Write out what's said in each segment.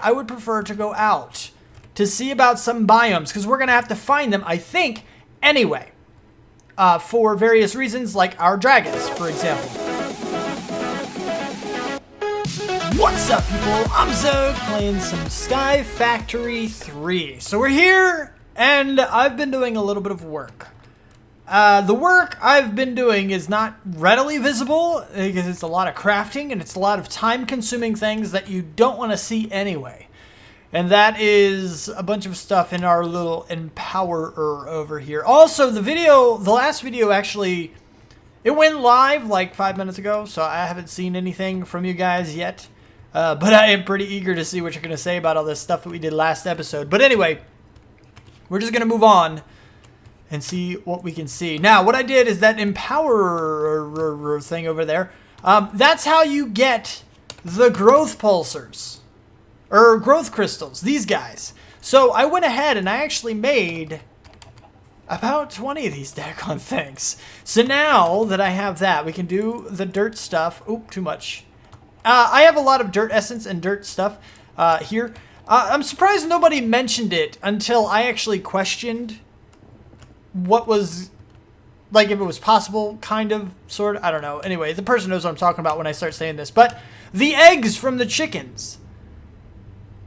I would prefer to go out to see about some biomes, because we're going to have to find them, I think, anyway. For various reasons, like our dragons, for example. What's up, people? I'm Xogue, playing some SkyFactory 3. So we're here, and I've been doing a little bit of work. The work I've been doing is not readily visible, because it's a lot of crafting, and it's a lot of time-consuming things that you don't want to see anyway. And that is a bunch of stuff in our little empowerer over here. Also, the last video actually, it went live like 5 minutes ago, so I haven't seen anything from you guys yet. But I am pretty eager to see what you're going to say about all this stuff that we did last episode. But anyway, we're just going to move on and see what we can see. Now, what I did is that empowerer thing over there, that's how you get the growth pulsars. Or growth crystals, these guys. So I went ahead and I actually made about 20 of these daggone things. So now that I have that, we can do the dirt stuff. Oop, too much. I have a lot of dirt essence and dirt stuff here. I'm surprised nobody mentioned it until I actually questioned what was, like, if it was possible, kind of, sort of, I don't know. Anyway, the person knows what I'm talking about when I start saying this. But the eggs from the chickens,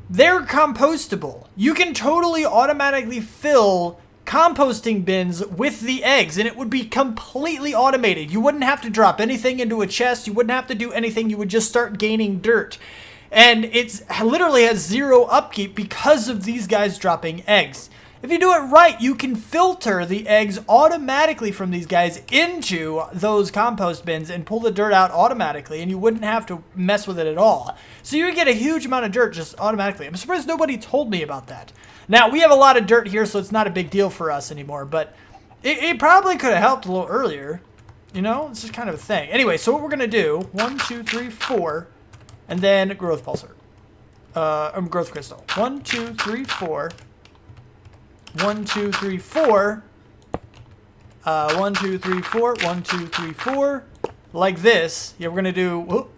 they're compostable. You can totally automatically fill composting bins with the eggs, and it would be completely automated. You wouldn't have to drop anything into a chest. You wouldn't have to do anything. You would just start gaining dirt. And it's literally has zero upkeep because of these guys dropping eggs. If you do it right, you can filter the eggs automatically from these guys into those compost bins and pull the dirt out automatically, and you wouldn't have to mess with it at all. So you would get a huge amount of dirt just automatically. I'm surprised nobody told me about that. Now, we have a lot of dirt here, so it's not a big deal for us anymore, but it probably could have helped a little earlier. You know, it's just kind of a thing. Anyway, so what we're going to do, 1, 2, 3, 4, and then growth pulsar. Growth crystal. 1, 2, 3, 4. 1, 2, 3, 4. 1, 2, 3, 4. 1, 2, 3, 4. Like this. Yeah, we're going to do, whoop,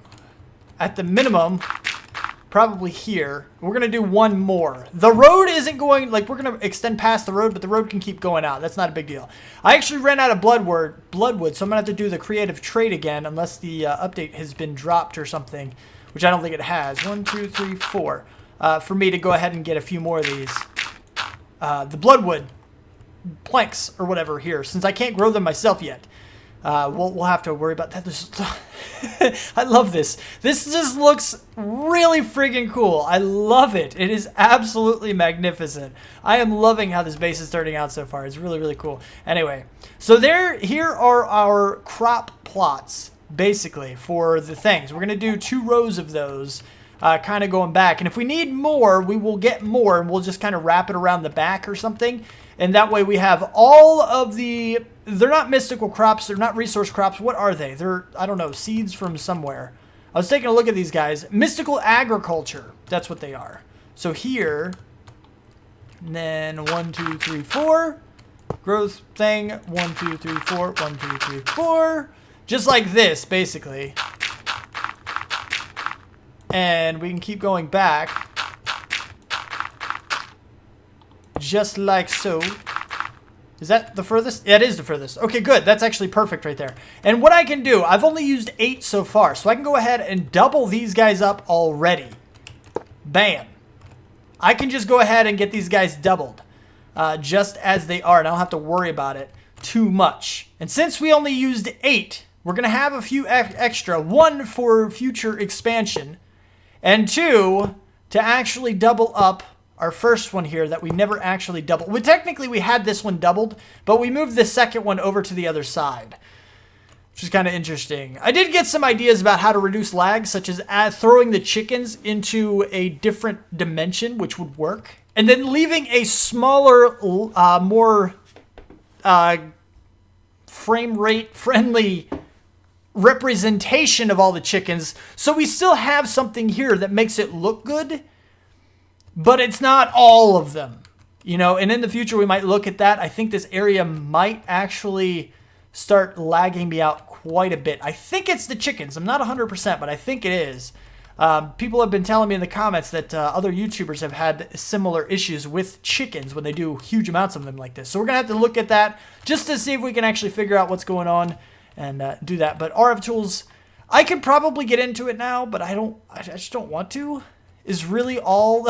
at the minimum, probably here. We're going to do one more. The road isn't going, like, we're going to extend past the road, but the road can keep going out. That's not a big deal. I actually ran out of bloodwood, so I'm going to have to do the creative trade again, unless the update has been dropped or something, which I don't think it has. 1, 2, 3, 4. For me to go ahead and get a few more of these. The bloodwood planks or whatever here, since I can't grow them myself yet. We'll have to worry about that. I love this. This just looks really friggin' cool. I love it. It is absolutely magnificent. I am loving how this base is turning out so far. It's really, really cool. Anyway, so here are our crop plots, basically, for the things. We're going to do 2 rows of those. Kind of going back, and if we need more, we will get more, and we'll just kind of wrap it around the back or something, and that way we have all of the, they're not mystical crops, they're not resource crops. What are they? They're, I don't know, seeds from somewhere. I was taking a look at these guys. Mystical agriculture, that's what they are. So here, and then 1, 2, 3, 4, growth thing, 1, 2, 3, 4, 1, 2, 3, 4, just like this, basically. And we can keep going back, just like so. Is that the furthest? Yeah, it is the furthest. Okay, good. That's actually perfect right there. And what I can do, I've only used 8 so far, so I can go ahead and double these guys up already. Bam. I can just go ahead and get these guys doubled, just as they are, and I don't have to worry about it too much. And since we only used 8, we're going to have a few extra. 1 for future expansion, and 2, to actually double up our first one here that we never actually doubled. Well, technically, we had this one doubled, but we moved the second one over to the other side, which is kind of interesting. I did get some ideas about how to reduce lag, such as throwing the chickens into a different dimension, which would work, and then leaving a smaller, more frame rate friendly representation of all the chickens, so we still have something here that makes it look good, but it's not all of them, you know. And in the future we might look at that. I think this area might actually start lagging me out quite a bit. I think it's the chickens. I'm not 100%, but I think it is. People have been telling me in the comments that other YouTubers have had similar issues with chickens when they do huge amounts of them like this. So we're going to have to look at that just to see if we can actually figure out what's going on and do that. But RF Tools, I could probably get into it now, but I just don't want to, is really all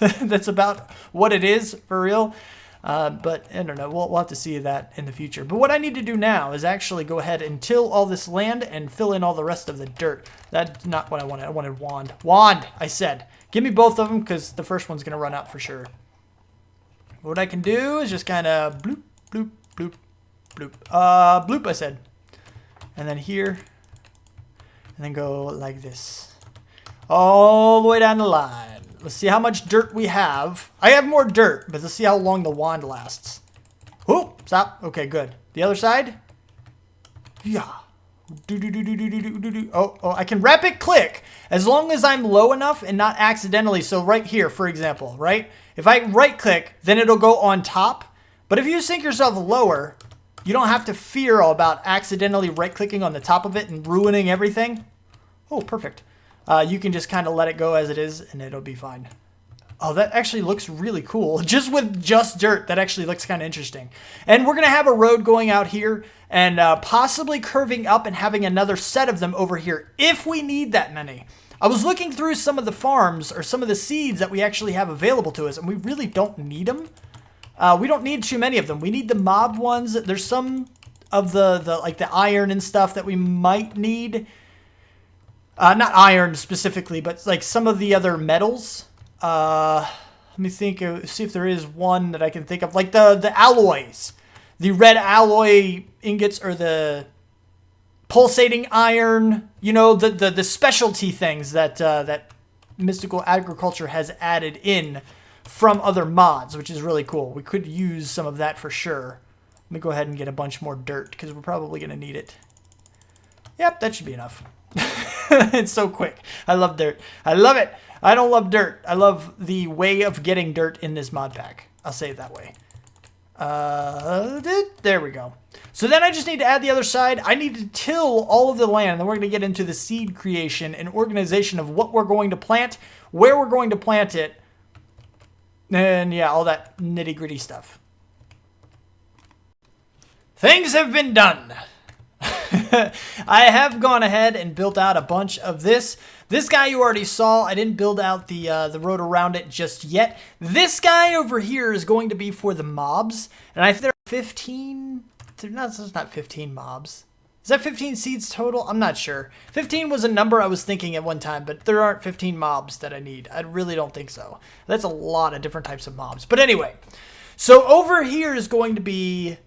that's about what it is for real. But I don't know, we'll have to see that in the future. But what I need to do now is actually go ahead and till all this land and fill in all the rest of the dirt. That's not what I wanted. I wanted wand. Wand, I said. Give me both of them because the first one's going to run out for sure. What I can do is just kind of bloop, bloop, bloop, bloop. Bloop, I said. And then here. And then go like this. All the way down the line. Let's see how much dirt we have. I have more dirt, but let's see how long the wand lasts. Oh, stop. Okay, good. The other side. Yeah. Oh, I can rapid click as long as I'm low enough and not accidentally. So right here, for example, right? If I right click, then it'll go on top. But if you sink yourself lower, you don't have to fear about accidentally right clicking on the top of it and ruining everything. Oh, perfect. You can just kind of let it go as it is, and it'll be fine. Oh, that actually looks really cool. Just with just dirt, that actually looks kind of interesting. And we're going to have a road going out here and possibly curving up and having another set of them over here if we need that many. I was looking through some of the farms or some of the seeds that we actually have available to us, and we really don't need them. We don't need too many of them. We need the mob ones. There's some of the like the iron and stuff that we might need. Not iron specifically, but like some of the other metals. Let me think, see if there is one that I can think of. Like the alloys. The red alloy ingots or the pulsating iron. You know, the specialty things that, that Mystical Agriculture has added in from other mods, which is really cool. We could use some of that for sure. Let me go ahead and get a bunch more dirt because we're probably going to need it. Yep, that should be enough. It's so quick. I love dirt. I love it. I don't love dirt. I love the way of getting dirt in this mod pack. I'll say it that way. There we go. So then I just need to add the other side. I need to till all of the land. Then we're going to get into the seed creation and organization of what we're going to plant, where we're going to plant it, and yeah, all that nitty gritty stuff. Things have been done. I have gone ahead and built out a bunch of this. This guy you already saw. I didn't build out the road around it just yet. This guy over here is going to be for the mobs. And I think there are 15... There's not 15 mobs. Is that 15 seeds total? I'm not sure. 15 was a number I was thinking at one time, but there aren't 15 mobs that I need. I really don't think so. That's a lot of different types of mobs. But anyway, so over here is going to be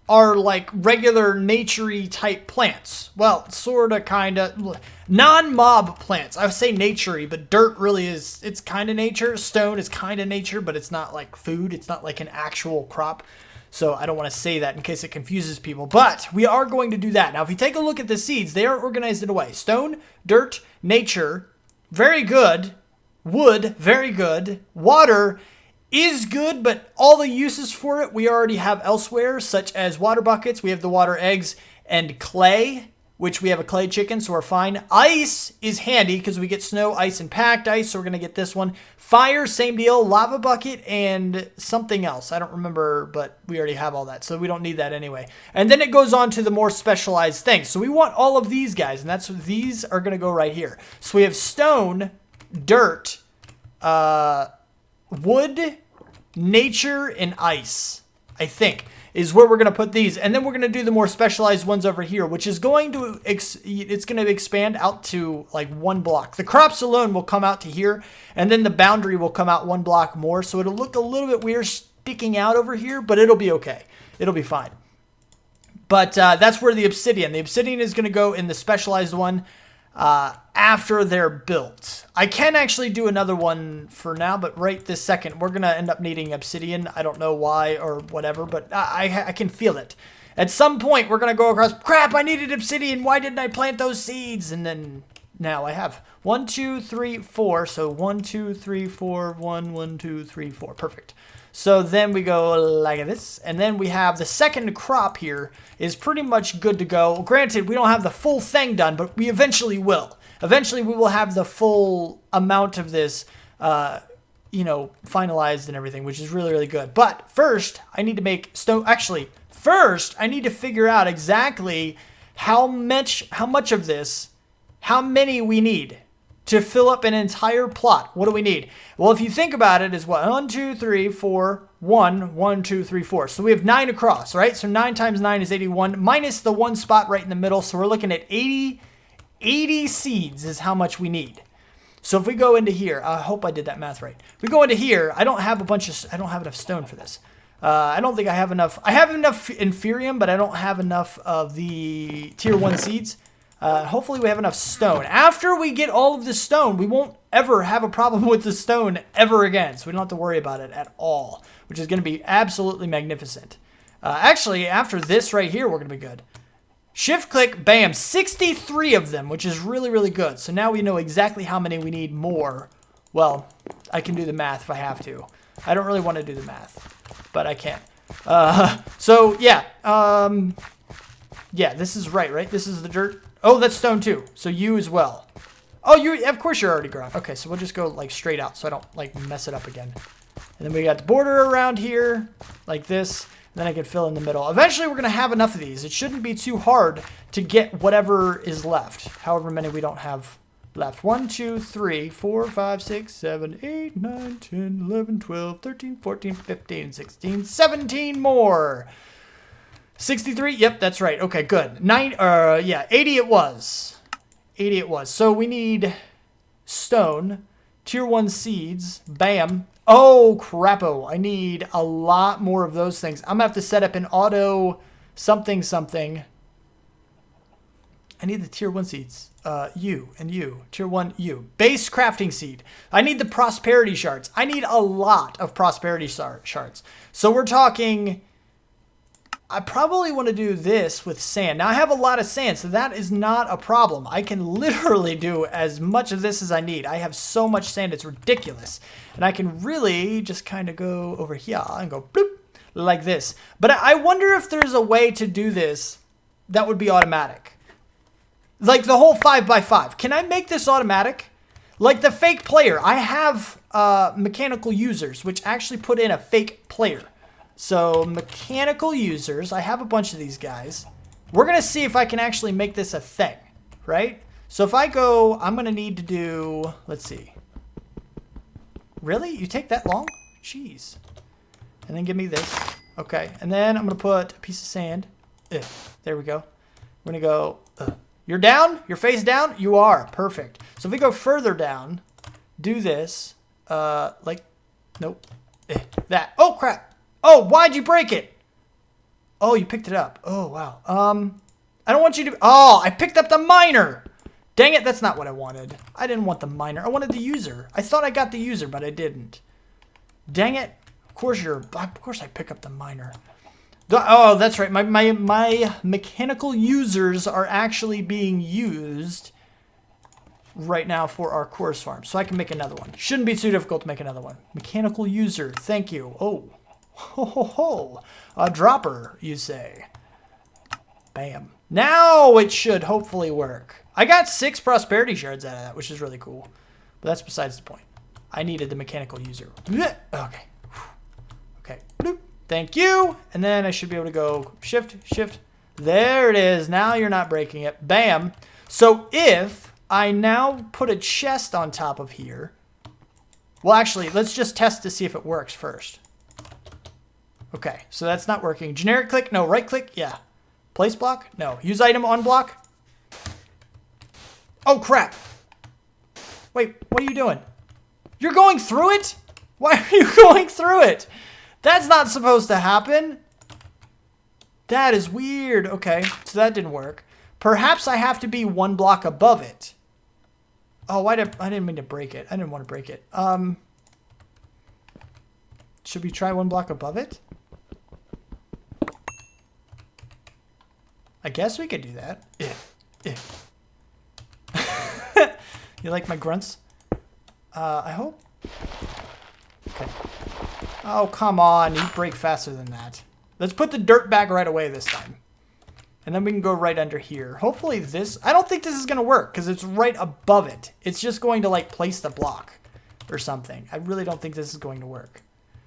are like regular nature-y type plants. Well, sort of, kind of. Non-mob plants. I would say nature-y, but dirt really is, it's kind of nature. Stone is kind of nature, but it's not like food. It's not like an actual crop. So I don't want to say that in case it confuses people. But we are going to do that. Now, if you take a look at the seeds, they are organized in a way. Stone, dirt, nature, very good. Wood, very good. Water is good, but all the uses for it we already have elsewhere, such as water buckets. We have the water eggs and clay, which we have a clay chicken, so we're fine. Ice is handy because we get snow, ice, and packed ice, so we're going to get this one. Fire, same deal. Lava bucket and something else. I don't remember, but we already have all that, so we don't need that anyway. And then it goes on to the more specialized things. So we want all of these guys, and these are going to go right here. So we have stone, dirt, wood, nature, and ice, I think, is where we're going to put these. And then we're going to do the more specialized ones over here, which is going to, it's going to expand out to like one block. The crops alone will come out to here, and then the boundary will come out one block more. So it'll look a little bit weird sticking out over here, but it'll be okay. It'll be fine. But that's where the obsidian is going to go in the specialized one after they're built. I can actually do another one for now, but right this second, we're going to end up needing obsidian. I don't know why or whatever, but I can feel it. At some point, we're going to go across, crap, I needed obsidian. Why didn't I plant those seeds? And then now I have 1, 2, 3, 4. So 1, 2, 3, 4, 1, 1, 2, 3, 4. Perfect. So then we go like this, and then we have the second crop here is pretty much good to go. Granted, we don't have the full thing done, but we eventually will. Eventually, we will have the full amount of this, you know, finalized and everything, which is really, really good. But first, I need to make stone. Actually, first, I need to figure out exactly how much of this, how many we need to fill up an entire plot. What do we need? Well, if you think about it, is what? 1, 2, 3, 4, 1, 1, 2, 3, 4. So we have 9 across, right? So 9 times 9 is 81, minus the one spot right in the middle. So we're looking at 80 seeds is how much we need. So if we go into here, I hope I did that math right. If we go into here, I don't have enough stone for this. I don't think I have enough. I have enough inferium, but I don't have enough of the tier 1 seeds. Hopefully we have enough stone. After we get all of the stone, we won't ever have a problem with the stone ever again. So we don't have to worry about it at all, which is going to be absolutely magnificent. Actually, after this right here, we're going to be good. Shift click, bam, 63 of them, which is really, really good. So now we know exactly how many we need more. Well, I can do the math if I have to. I don't really want to do the math, but I can. So yeah, yeah, this is right? This is the dirt. Oh, that's stone too. So you as well. Oh, you, of course you're already grown. Okay, so we'll just go like straight out so I don't like mess it up again. And then we got the border around here like this. And then I can fill in the middle. Eventually we're going to have enough of these. It shouldn't be too hard to get whatever is left. However many we don't have left. 1, 2, 3, 4, 5, 6, 7, 8, 9, 10, 11, 12, 13, 14, 15, 16, 17 more. 63. Yep, that's right. Okay, good. 80 it was. 80 it was. So we need stone, tier 1 seeds, bam. Oh, crapo. I need a lot more of those things. I'm going to have to set up an auto something. I need the tier 1 seeds. You and you. Tier 1, you. Base crafting seed. I need the prosperity shards. I need a lot of prosperity shards. So we're talking... I probably want to do this with sand. Now, I have a lot of sand, so that is not a problem. I can literally do as much of this as I need. I have so much sand, it's ridiculous. And I can really just kind of go over here and go bloop, like this. But I wonder if there's a way to do this that would be automatic. Like the whole 5x5. Can I make this automatic? Like the fake player. I have mechanical users, which actually put in a fake player. So, mechanical users, I have a bunch of these guys. We're going to see if I can actually make this a thing, right? So, if I go, I'm going to need to do, let's see. Really? You take that long? Jeez. And then give me this. Okay. And then I'm going to put a piece of sand. There we go. We're going to go, you're down? You're face down? You are. Perfect. So, if we go further down, do this, like, nope. That. Oh, crap. Oh, why'd you break it? Oh, you picked it up. Oh, wow. I don't want you to... Oh, I picked up the miner. Dang it, that's not what I wanted. I didn't want the miner. I wanted the user. I thought I got the user, but I didn't. Dang it. Of course I pick up the miner. Oh, that's right. My mechanical users are actually being used right now for our course farm. So I can make another one. Shouldn't be too difficult to make another one. Mechanical user. Thank you. Oh. Ho, ho, ho. A dropper, you say. Bam. Now it should hopefully work. I got 6 prosperity shards out of that, which is really cool. But that's besides the point. I needed the mechanical user. Okay. Okay. Bloop. Thank you. And then I should be able to go shift, shift. There it is. Now you're not breaking it. Bam. So if I now put a chest on top of here. Well, actually, let's just test to see if it works first. Okay, so that's not working. Generic click? No. Right click? Yeah. Place block? No. Use item on block? Oh, crap. Wait, what are you doing? You're going through it? Why are you going through it? That's not supposed to happen. That is weird. Okay, so that didn't work. Perhaps I have to be 1 block above it. Oh, I didn't mean to break it. I didn't want to break it. Should we try 1 block above it? I guess we could do that. You like my grunts? I hope. Okay. Oh, come on. You break faster than that. Let's put the dirt back right away this time. And then we can go right under here. Hopefully this, I don't think this is going to work because it's right above it. It's just going to like place the block or something. I really don't think this is going to work.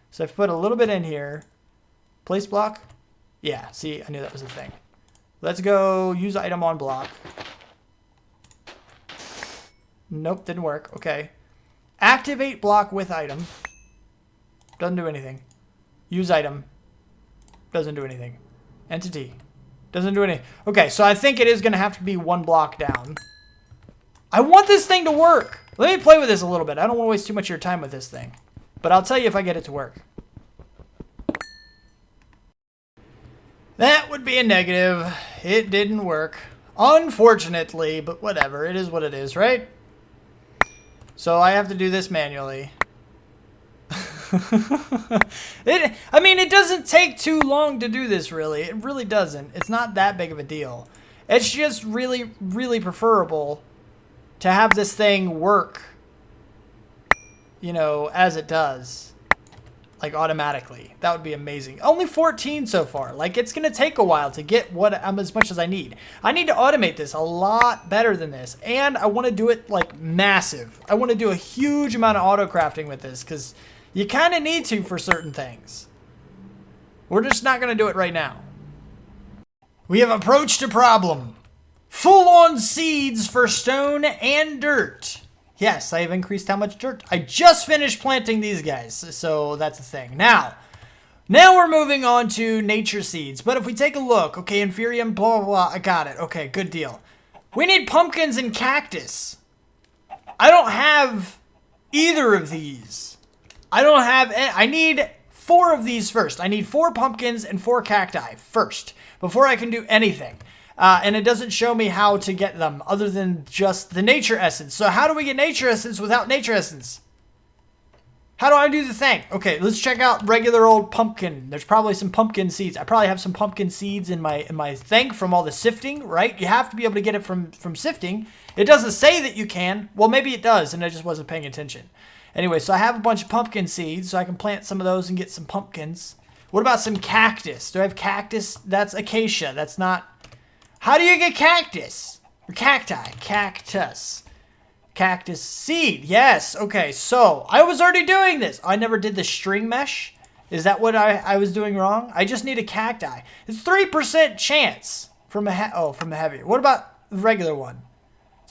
So I've put a little bit in here. Place block. Yeah, see, I knew that was a thing. Let's go use item on block. Nope, didn't work. Okay. Activate block with item. Doesn't do anything. Use item. Doesn't do anything. Entity. Doesn't do anything. Okay, so I think it is going to have to be one block down. I want this thing to work. Let me play with this a little bit. I don't want to waste too much of your time with this thing. But I'll tell you if I get it to work. That would be a negative. It didn't work. Unfortunately, but whatever. It is what it is, right? So I have to do this manually. I mean, it doesn't take too long to do this, really. It really doesn't. It's not that big of a deal. It's just really, really preferable to have this thing work, you know, as it does. Like, automatically. That would be amazing. Only 14 so far. Like, it's going to take a while to get what as much as I need. I need to automate this a lot better than this. And I want to do it, like, massive. I want to do a huge amount of auto crafting with this, because you kind of need to for certain things. We're just not going to do it right now. We have approached a problem. Full-on seeds for stone and dirt. Yes, I have increased how much dirt. I just finished planting these guys, so that's a thing. Now we're moving on to nature seeds. But if we take a look, okay, inferium, blah, blah, blah, I got it. Okay, good deal. We need pumpkins and cactus. I don't have either of these. I need 4 of these first. I need 4 pumpkins and 4 cacti first before I can do anything. And it doesn't show me how to get them other than just the nature essence. So how do we get nature essence without nature essence? How do I do the thing? Okay, let's check out regular old pumpkin. There's probably some pumpkin seeds. I probably have some pumpkin seeds in my thing from all the sifting, right? You have to be able to get it from sifting. It doesn't say that you can. Well, maybe it does, and I just wasn't paying attention. Anyway, so I have a bunch of pumpkin seeds, so I can plant some of those and get some pumpkins. What about some cactus? Do I have cactus? That's acacia. That's not... How do you get cactus? Or cacti. Cactus. Cactus seed. Yes. Okay, so I was already doing this. I never did the string mesh. Is that what I was doing wrong? I just need a cacti. It's 3% chance from a from a heavy. What about the regular one?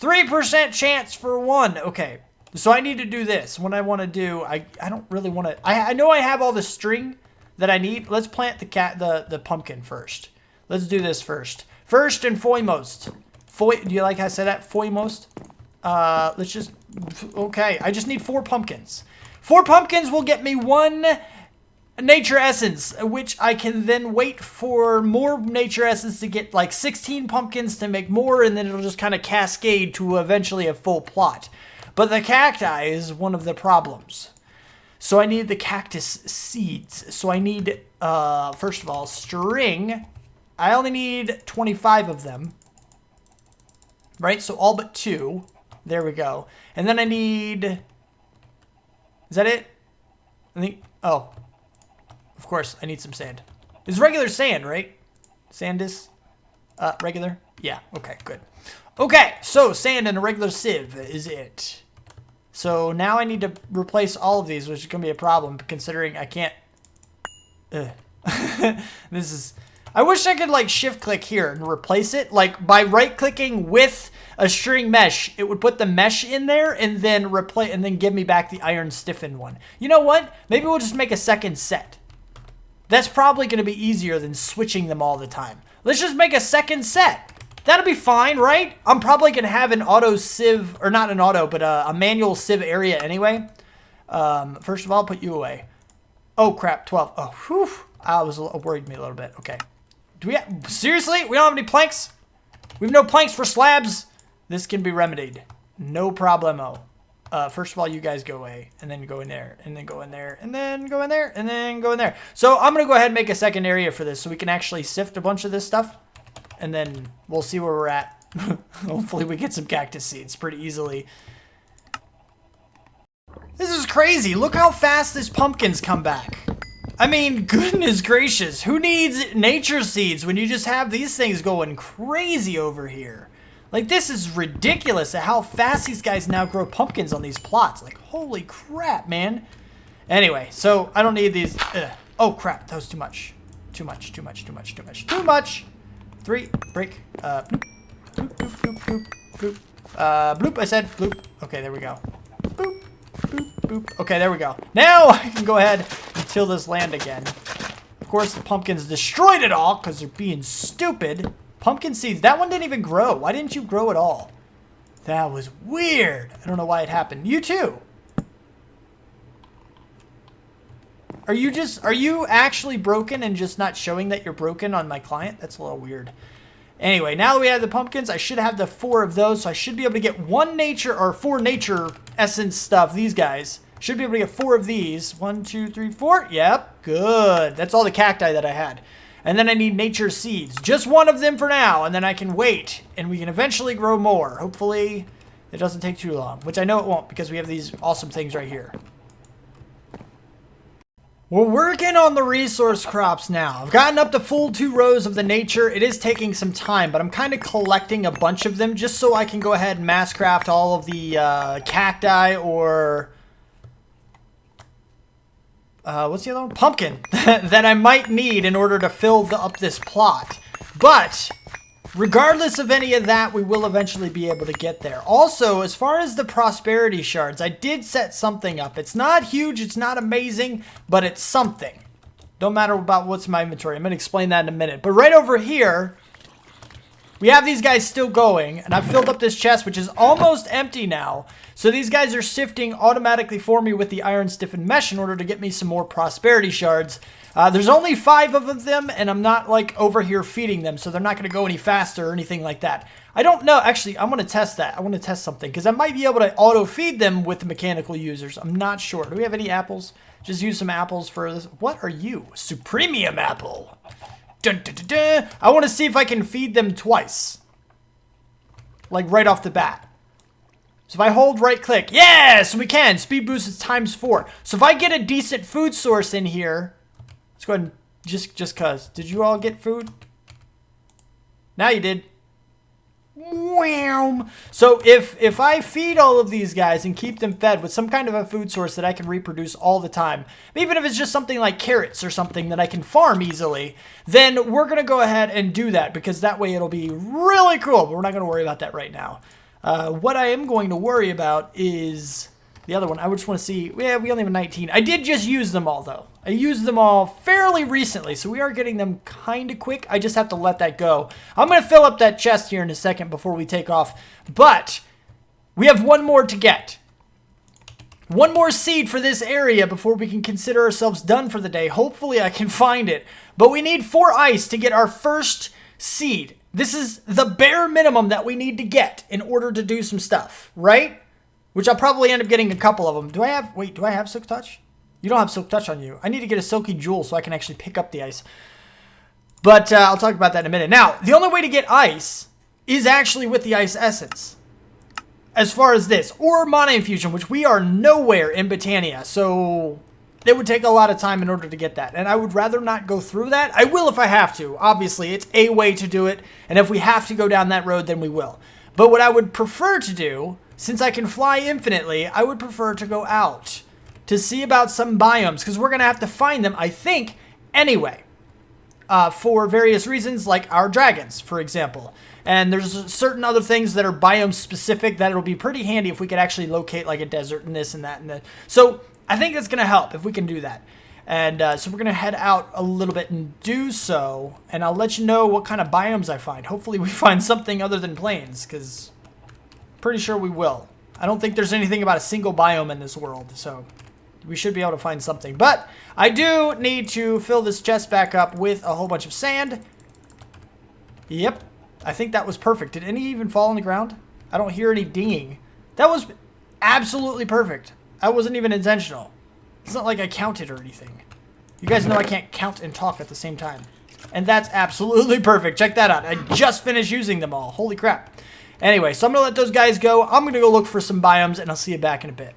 3% chance for 1. Okay. So I need to do this. What I want to do, I don't really want to... I know I have all the string that I need. Let's plant the pumpkin first. Let's do this first. First and foremost. Do you like how I said that? Foremost? Let's just... Okay, I just need 4 pumpkins. 4 pumpkins will get me 1 nature essence, which I can then wait for more nature essence to get like 16 pumpkins to make more, and then it'll just kind of cascade to eventually a full plot. But the cacti is one of the problems. So I need the cactus seeds. So I need, first of all, string. I only need 25 of them. Right? So all but 2. There we go. And then I need... Is that it? I think... Oh. Of course, I need some sand. It's regular sand, right? Sand is regular? Yeah. Okay, good. Okay, so sand and a regular sieve is it. So now I need to replace all of these, which is going to be a problem considering I can't... This is... I wish I could like shift click here and replace it. Like by right clicking with a string mesh, it would put the mesh in there and then replace and then give me back the iron stiffened one. You know what? Maybe we'll just make a second set. That's probably going to be easier than switching them all the time. Let's just make a second set. That'll be fine, right? I'm probably going to have an auto sieve, or not an auto, but a manual sieve area anyway. First of all, I'll put you away. Oh, crap, 12. Oh, whew. I was worried me a little bit. Okay. Do we have, seriously? We don't have any planks? We have no planks for slabs? This can be remedied. No problemo. First of all, you guys go away, and then go in there, and then go in there, and then go in there, and then go in there. So I'm going to go ahead and make a second area for this so we can actually sift a bunch of this stuff. And then we'll see where we're at. Hopefully we get some cactus seeds pretty easily. This is crazy. Look how fast these pumpkins come back. I mean, goodness gracious, who needs nature seeds when you just have these things going crazy over here? Like, this is ridiculous at how fast these guys now grow pumpkins on these plots. Like, holy crap, man. Anyway, so I don't need these. Oh, crap, that was too much. Too much. 3, break, bloop, bloop, bloop, bloop, bloop. Bloop, I said bloop. Okay, there we go. Boop, boop, boop. Okay, there we go. Now I can go ahead and till this land again. Of course, the pumpkins destroyed it all because they're being stupid. Pumpkin seeds. That one didn't even grow. Why didn't you grow at all? That was weird. I don't know why it happened. You too. Are you actually broken and just not showing that you're broken on my client? That's a little weird. Anyway, now that we have the pumpkins, I should have the 4 of those, so I should be able to get 4 nature essence stuff. These guys should be able to get 4 of these. 1, 2, 3, 4. Yep, good. That's all the cacti that I had. And then I need nature seeds. Just 1 of them for now, and then I can wait, and we can eventually grow more. Hopefully, it doesn't take too long, which I know it won't because we have these awesome things right here. We're working on the resource crops now. I've gotten up to full 2 rows of the nature. It is taking some time, but I'm kind of collecting a bunch of them just so I can go ahead and mass craft all of the cacti or... what's the other one? Pumpkin that I might need in order to fill up this plot. But... regardless of any of that, we will eventually be able to get there. Also, as far as the prosperity shards, I did set something up. It's not huge, it's not amazing, but it's something. Don't matter about what's in my inventory. I'm going to explain that in a minute. But right over here, we have these guys still going, and I've filled up this chest, which is almost empty now. So these guys are sifting automatically for me with the iron stiffened mesh in order to get me some more prosperity shards. There's only 5 of them, and I'm not, like, over here feeding them, so they're not going to go any faster or anything like that. I don't know. Actually, I want to test that. I want to test something, because I might be able to auto-feed them with the mechanical users. I'm not sure. Do we have any apples? Just use some apples for this. What are you? Supremium apple. Dun, dun, dun, dun. I want to see if I can feed them twice. Like, right off the bat. So if I hold right-click, yes, we can. Speed boost is ×4. So if I get a decent food source in here... let's go ahead and just cuz. Did you all get food? Now you did. Wow. So if I feed all of these guys and keep them fed with some kind of a food source that I can reproduce all the time, even if it's just something like carrots or something that I can farm easily, then we're going to go ahead and do that because that way it'll be really cool. But we're not going to worry about that right now. What I am going to worry about is... the other one, I just want to see, yeah, we only have 19. I did just use them all, though. I used them all fairly recently, so we are getting them kind of quick. I just have to let that go. I'm going to fill up that chest here in a second before we take off. But we have 1 more to get. 1 more seed for this area before we can consider ourselves done for the day. Hopefully I can find it. But we need 4 ice to get our first seed. This is the bare minimum that we need to get in order to do some stuff, right? Which I'll probably end up getting a couple of them. Do I have Silk Touch? You don't have Silk Touch on you. I need to get a Silky Jewel so I can actually pick up the ice. But I'll talk about that in a minute. Now, the only way to get ice is actually with the Ice Essence. As far as this. Or Mana Infusion, which we are nowhere in Botania. So it would take a lot of time in order to get that. And I would rather not go through that. I will if I have to. Obviously, it's a way to do it. And if we have to go down that road, then we will. But what I would prefer to do... since I can fly infinitely, I would prefer to go out to see about some biomes, because we're going to have to find them, I think, anyway, for various reasons, like our dragons, for example. And there's certain other things that are biome-specific that it'll be pretty handy if we could actually locate, like, a desert and this and that and that. So I think that's going to help if we can do that. And so we're going to head out a little bit and do so, and I'll let you know what kind of biomes I find. Hopefully we find something other than plains, because... pretty sure we will. I don't think there's anything about a single biome in this world, so we should be able to find something. But I do need to fill this chest back up with a whole bunch of sand. Yep. I think that was perfect. Did any even fall on the ground? I don't hear any dinging. That was absolutely perfect. That wasn't even intentional. It's not like I counted or anything. You guys know I can't count and talk at the same time. And that's absolutely perfect. Check that out. I just finished using them all. Holy crap. Anyway, so I'm going to let those guys go. I'm going to go look for some biomes, and I'll see you back in a bit.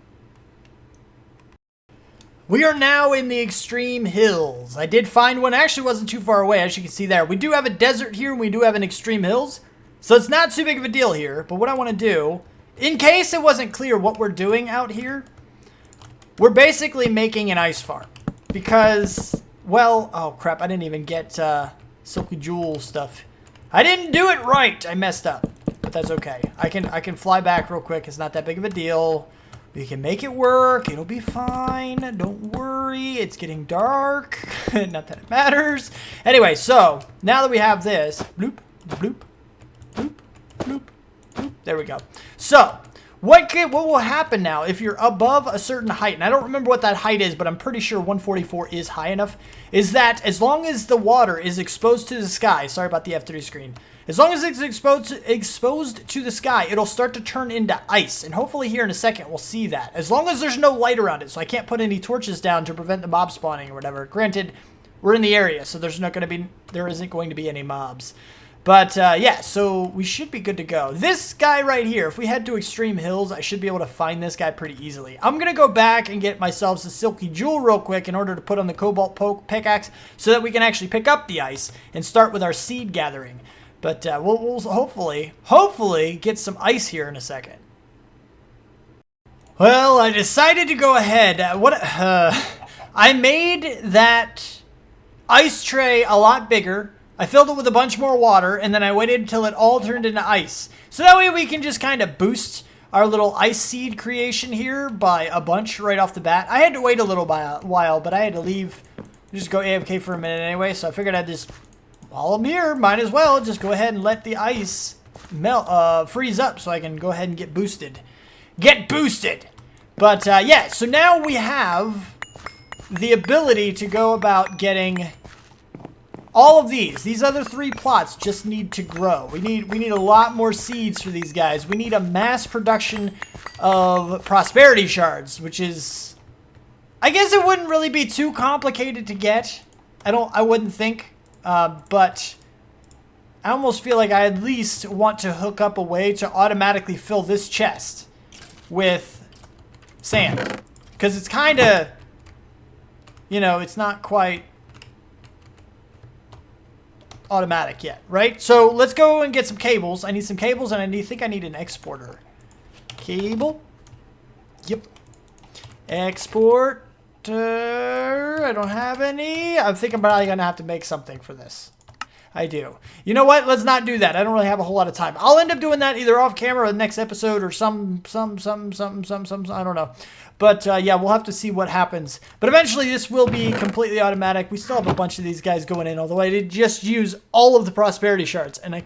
We are now in the extreme hills. I did find one. Actually wasn't too far away, as you can see there. We do have a desert here, and we do have an extreme hills. So it's not too big of a deal here. But what I want to do, in case it wasn't clear what we're doing out here, we're basically making an ice farm. Because, well, oh crap, I didn't even get Silky Jewel stuff. I didn't do it right. I messed up. But that's okay. I can fly back real quick. It's not that big of a deal. We can make it work. It'll be fine. Don't worry. It's getting dark. Not that it matters. Anyway, so now that we have this, bloop, bloop, bloop, bloop, bloop. There we go. So what will happen now if you're above a certain height, and I don't remember what that height is, but I'm pretty sure 144 is high enough, is that as long as the water is exposed to the sky, sorry about the F3 screen, as long as it's exposed to the sky, it'll start to turn into ice. And hopefully here in a second, we'll see that. As long as there's no light around it. So I can't put any torches down to prevent the mob spawning or whatever. Granted, we're in the area, so there isn't going to be any mobs. But yeah, so we should be good to go. This guy right here, if we head to Extreme Hills, I should be able to find this guy pretty easily. I'm going to go back and get myself a Silky Jewel real quick in order to put on the Cobalt Pickaxe so that we can actually pick up the ice and start with our seed gathering. But we'll hopefully get some ice here in a second. Well, I decided to go ahead. I made that ice tray a lot bigger. I filled it with a bunch more water, and then I waited until it all turned into ice. So that way we can just kind of boost our little ice seed creation here by a bunch right off the bat. I had to wait a little while, but I had to leave, just go AFK for a minute anyway, so I figured I'd just... while I'm here, might as well just go ahead and let the ice melt, freeze up so I can go ahead and get boosted. Get boosted! But, yeah, so now we have the ability to go about getting all of these. These other 3 plots just need to grow. We need a lot more seeds for these guys. We need a mass production of prosperity shards, which is... I guess it wouldn't really be too complicated to get. I wouldn't think. But I almost feel like I at least want to hook up a way to automatically fill this chest with sand. Because it's kind of, you know, it's not quite automatic yet, right? So let's go and get some cables. I need some cables, and I think I need an exporter. Cable. Yep. Export. I don't have any. I think I'm probably going to have to make something for this. I do. You know what? Let's not do that. I don't really have a whole lot of time. I'll end up doing that either off camera or the next episode or some, I don't know. But yeah, we'll have to see what happens. But eventually this will be completely automatic. We still have a bunch of these guys going in, although I did just use all of the prosperity shards. And I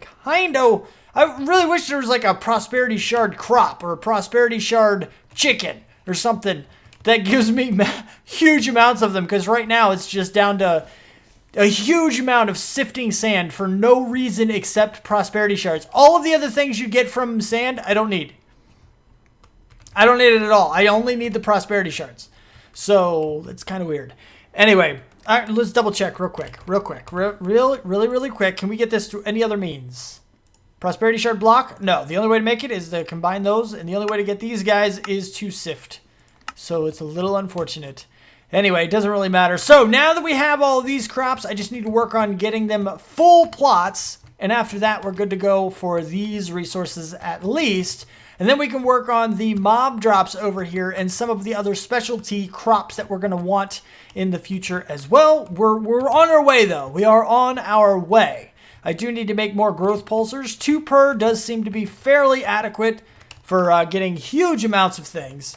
really wish there was like a prosperity shard crop or a prosperity shard chicken or something that gives me huge amounts of them, because right now it's just down to a huge amount of sifting sand for no reason except prosperity shards. All of the other things you get from sand, I don't need. I don't need it at all. I only need the prosperity shards. So it's kind of weird. Anyway, all right, let's double check real quick. Really quick. Can we get this through any other means? Prosperity shard block? No. The only way to make it is to combine those, and the only way to get these guys is to sift. So it's a little unfortunate. Anyway, it doesn't really matter. So now that we have all of these crops, I just need to work on getting them full plots. And after that, we're good to go for these resources at least. And then we can work on the mob drops over here and some of the other specialty crops that we're going to want in the future as well. We're on our way, though. We are on our way. I do need to make more growth pulsers. 2 per does seem to be fairly adequate for getting huge amounts of things.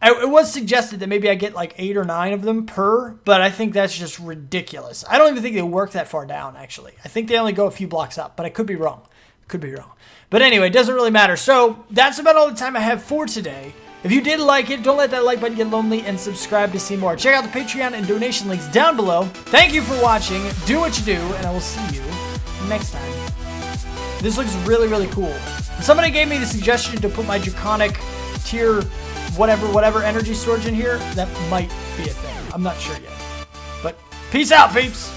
It was suggested that maybe I get like 8 or 9 of them per, but I think that's just ridiculous. I don't even think they work that far down, actually. I think they only go a few blocks up, but I could be wrong. But anyway, it doesn't really matter. So that's about all the time I have for today. If you did like it, don't let that like button get lonely, and subscribe to see more. Check out the Patreon and donation links down below. Thank you for watching. Do what you do, and I will see you next time. This looks really cool. Somebody gave me the suggestion to put my Draconic tier whatever energy storage in here. That might be a thing. I'm not sure yet. But peace out, peeps!